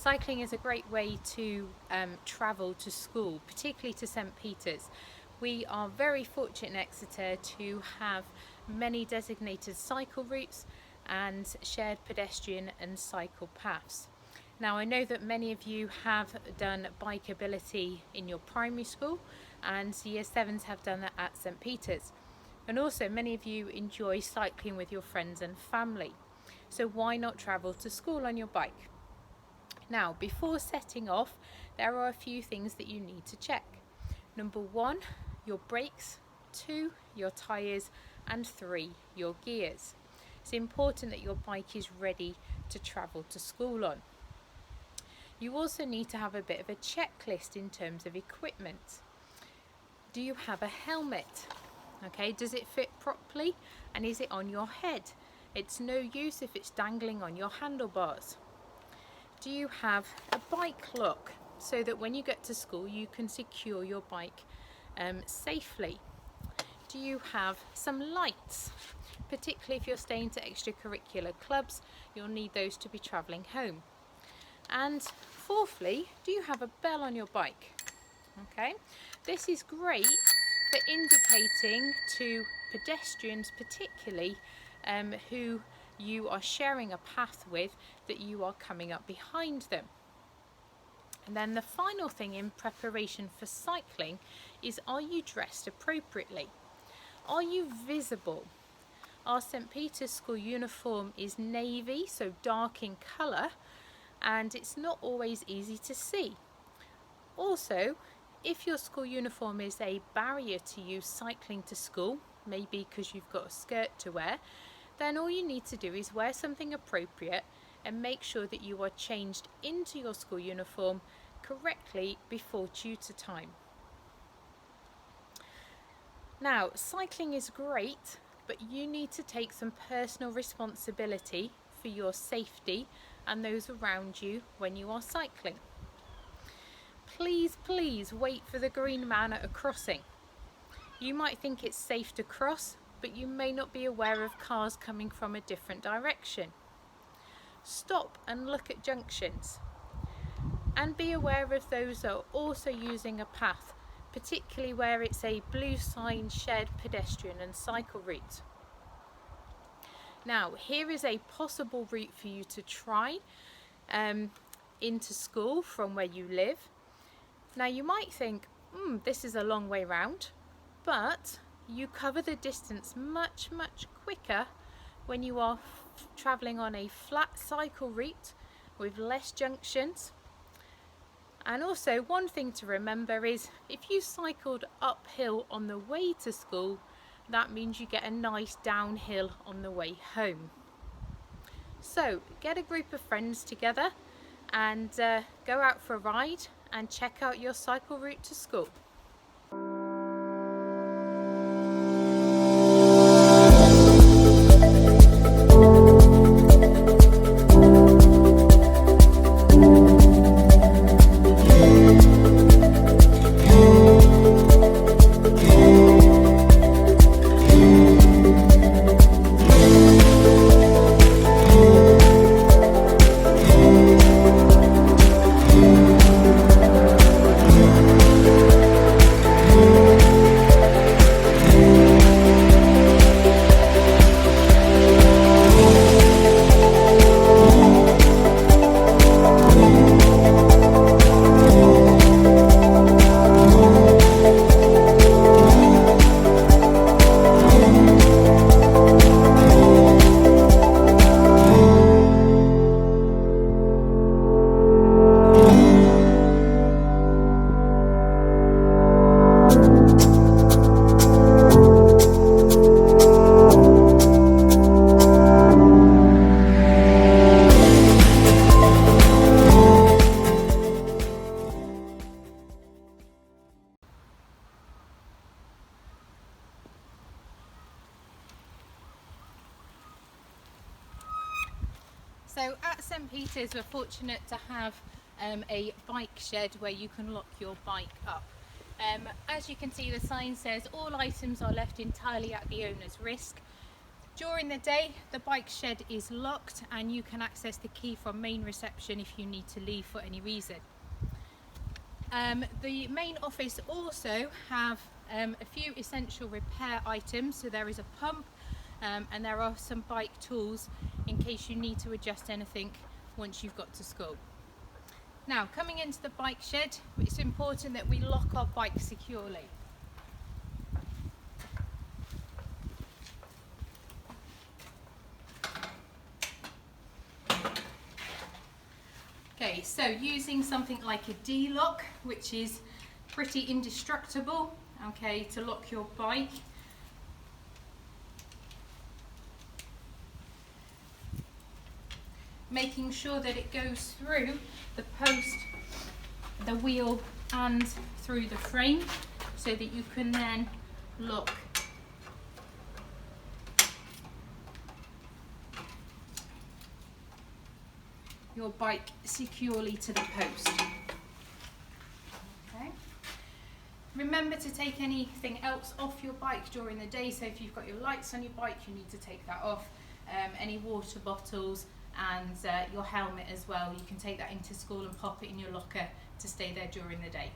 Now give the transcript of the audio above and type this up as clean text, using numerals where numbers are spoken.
Cycling is a great way to travel to school, particularly to St. Peter's. We are very fortunate in Exeter to have many designated cycle routes and shared pedestrian and cycle paths. Now, I know that many of you have done bike ability in your primary school, and year 7s have done that at St. Peter's. And also many of you enjoy cycling with your friends and family. So why not travel to school on your bike? Now, before setting off, there are a few things that you need to check. Number 1, your brakes. 2, your tyres. And 3, your gears. It's important that your bike is ready to travel to school on. You also need to have a bit of a checklist in terms of equipment. Do you have a helmet? Okay, does it fit properly, and is it on your head? It's no use if it's dangling on your handlebars. Do you have a bike lock so that when you get to school you can secure your bike safely? Do you have some lights? Particularly if you're staying to extracurricular clubs, you'll need those to be travelling home. And fourthly, do you have a bell on your bike? Okay, this is great for indicating to pedestrians, particularly who you are sharing a path with, that you are coming up behind them. And then the final thing in preparation for cycling is, are you dressed appropriately? Are you visible? Our St. Peter's school uniform is navy, so dark in colour, and it's not always easy to see. Also, if your school uniform is a barrier to you cycling to school, maybe because you've got a skirt to wear, then all you need to do is wear something appropriate and make sure that you are changed into your school uniform correctly before tutor time. Now, cycling is great, but you need to take some personal responsibility for your safety and those around you when you are cycling. Please wait for the green man at a crossing. You might think it's safe to cross, but you may not be aware of cars coming from a different direction. Stop and look at junctions, and be aware of those that are also using a path, particularly where it's a blue sign shared pedestrian and cycle route. Now, here is a possible route for you to try into school from where you live. Now, you might think, this is a long way round, but you cover the distance much quicker when you are travelling on a flat cycle route with less junctions. And also, one thing to remember is, if you cycled uphill on the way to school, that means you get a nice downhill on the way home. So get a group of friends together and go out for a ride and check out your cycle route to school. So at St. Peter's we're fortunate to have a bike shed where you can lock your bike up. As you can see, the sign says all items are left entirely at the owner's risk. During the day, the bike shed is locked and you can access the key from main reception if you need to leave for any reason. The main office also have a few essential repair items. So there is a pump and there are some bike tools in case you need to adjust anything once you've got to school. Now, coming into the bike shed, it's important that we lock our bike securely. Okay, so using something like a D-lock, which is pretty indestructible, okay, to lock your bike. Making sure that it goes through the post, the wheel and through the frame so that you can then lock your bike securely to the post. Okay. Remember to take anything else off your bike during the day. So if you've got your lights on your bike, you need to take that off. Any water bottles and your helmet as well. You can take that into school and pop it in your locker to stay there during the day.